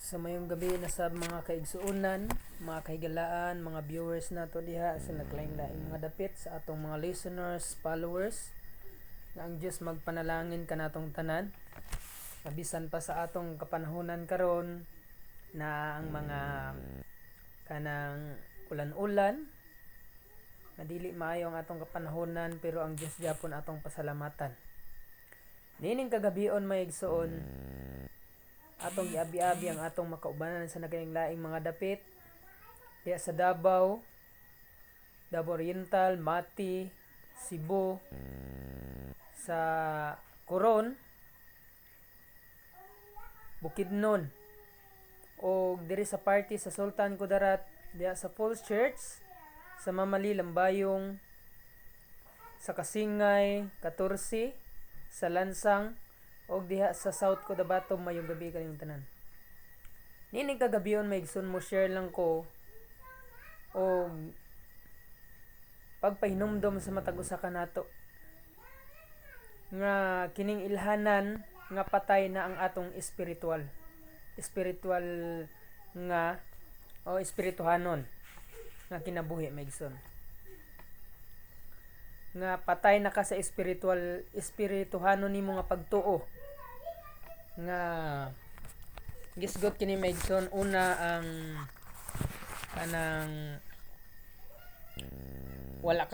Sa mayong gabi na sa mga kaigsuunan, mga kahigalaan, mga viewers nato diha sa naglain-laing mga dapit sa atong mga listeners, followers, nga ang Dios magpanalangin kanatong tanan. Mabisan pa sa atong kapanahonan karon na ang mga kanang ulan-ulan na dili maayo ang atong kapanahonan, pero ang Dios gyapon atong pasalamatan. Nining kagabion may igsuon, atong giabi-abi ang atong makaubanan sa naglaing mga dapit diya sa Davao, Davao Oriental, Mati, Cebu, sa Coron, Bukidnon, o diri sa party sa Sultan Kudarat, diya sa Falls Church, sa Mamali, Lambayong, sa Kasingay, 14, sa Lansang, o diha sa South Cotabato. Mayong gabi kaning tanan. Nining kagabion may igsoon mo share lang ko o pagpahinumdom sa matag usa ka nato nga kining ilhanan nga patay na ang atong spiritual nga o espirituhanon nga kinabuhi may igsoon nga patay na ka sa espirituhanon nimo nga pagtuo nga gisgot kini may igsoon. Una, ang kanang wala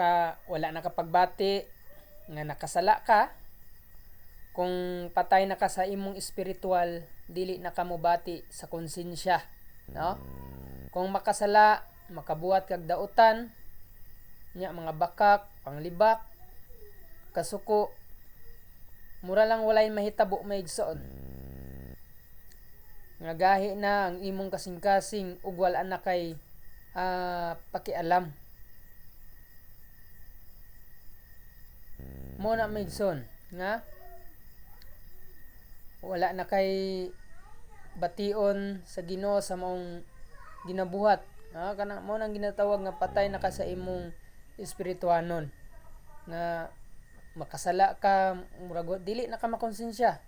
na ka pagbati nga nakasala ka. Kung patay na ka sa imong espiritual, dili na ka mobati sa konsensya, no? Kung makasala, makabuhat kag dautan nya, mga bakak, panglibak, kasuko, mura lang walay mahitabo may igsoon nga gahi na ang imong kasing-kasing ug wala na kay pakialam. Mo na may igsoon nga wala na kay bation sa Ginoo sa maong ginabuhat. Kana mo nang ginatawag nga patay na ka sa imong espirituhanon, nga makasala ka, murag dili na ka makonsensya.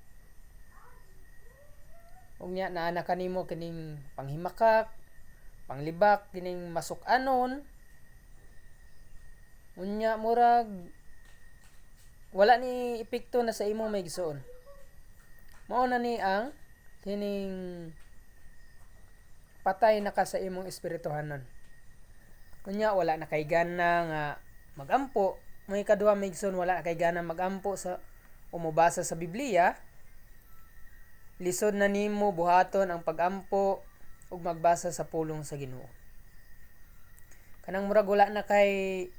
Ug nya naa na kanimo kining panghimakak, panglibak, kining masuk-anon. Unya murag wala ni epekto na sa imong maigsoon. Mao na ni ang kining patay na ka sa imong espirituhanon. Kunya wala na kay gana nga magampo. May kaduha maigsoon, wala na kay gana magampo sa umubasa sa Biblia. Lisod na nimo buhaton ang pagampo ug magbasa sa pulong sa Ginoo. Kanang murag wala na kay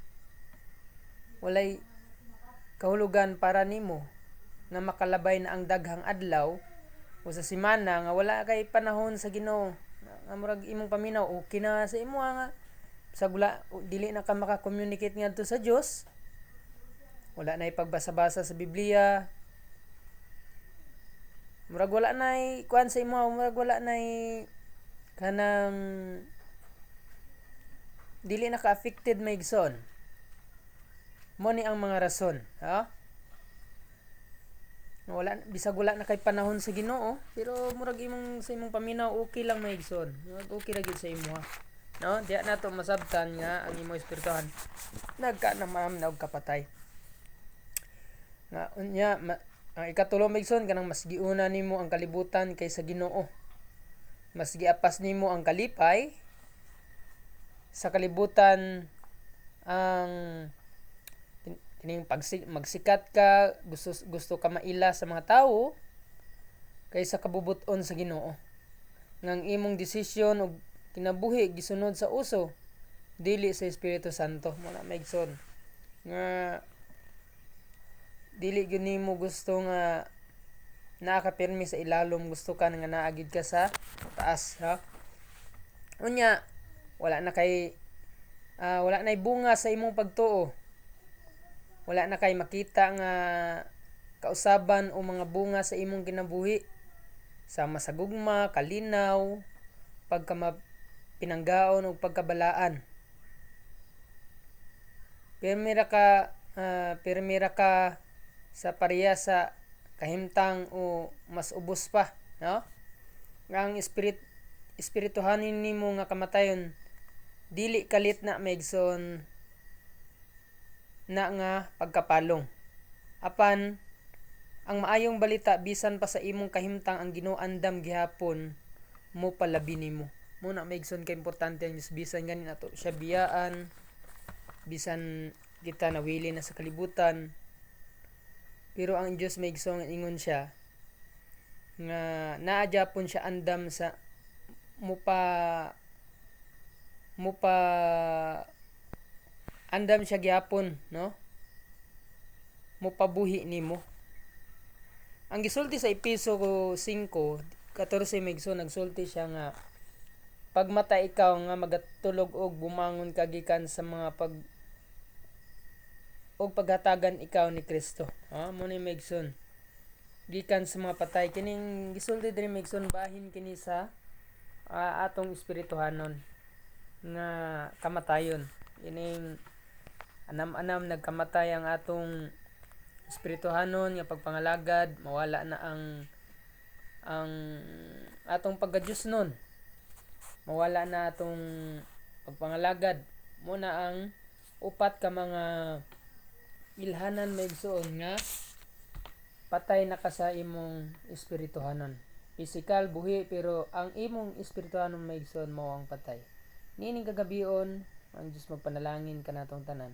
walay kahulugan para nimo nga makalabay na ang daghang adlaw o sa semana nga wala kay panahon sa Ginoo. Nga murag imong paminaw okay na sa imo nga sa gula, dili na ka maka-communicate ngadto sa Dios. Wala na ipagbasa-basa sa Biblia. Murag wala na kuan sa imo, murag wala na kanang dili na ka affected may igsoon. Mo ni ang mga rason, ha? Wala, bisag wala na kay panahon sa Ginoo, pero murag imong sa imong paminaw okay lang may igsoon. Murag okay ra gyud sa imo, ha? No, diya nato masabtan nga ang imong espirituhan nagka na maamnaw kapatay. Nga unya ang ikatulo maigsoon, kanang mas giuna nimo ang kalibutan kaysa Ginoo. Mas giapas nimo ang kalipay sa kalibutan, ang kining magsikat ka, gusto ka maila sa mga tawo kaysa kabubuton sa Ginoo. Nga ang imong desisyon ug kinabuhi gisunod sa uso, dili sa Espiritu Santo. Mo na maigsoon nga dili gyud nimo gusto nga nakapirmi sa ilalom, gusto ka nga naagid ka sa taas, ha? Unya wala na kay wala nay bunga sa imong pagtuo. Wala na kay makita nga kausaban o mga bunga sa imong kinabuhi, sama sa gugma, kalinaw, pinanggaon ug pagkabalaan. Pirmira ka sa pareha sa kahimtang o mas ubos pa, no? Ang espirituhanin nimo nga kamatayon dili kalit na maigsoon na nga pagkapalong. Apan ang maayong balita bisan pa sa imong kahimtang ang Ginoo andam gihapon mo palabi nimo. Muna maigsoon ka importante ang Dios bisan ganin ato siya biyaan, bisan kita nawili na sa kalibutan. Pero ang Dios maigsoon ingon siya nga naa gyapon siya andam sa mupa andam siya gyapon, no? Mupabuhi nimo. Ang gisulti sa Epeso 5:14 maigsoon nagsulti siya nga pagmata ikaw nga magatulog og bumangon ka gikan sa mga paghatagan ikaw ni Kristo. Mo ni maigsoon gikan sa mga patay kining gisulti diri maigsoon bahin kini sa atong espirituhanon nga kamatayon. Ining anam-anam nagkamatay ang atong espirituhanon nga pagpangalagad, mawala na ang atong pagka-Dios nun. Mawala na atong pagpangalagad. Muna ang upat ka mga ilhanan maigsoon nga patay na ka sa imong espirituhanon. Physical buhi pero ang imong espirituhanon maigsoon mao ang patay. Nining kagabion ang Dios magpanalangin kanatong tanan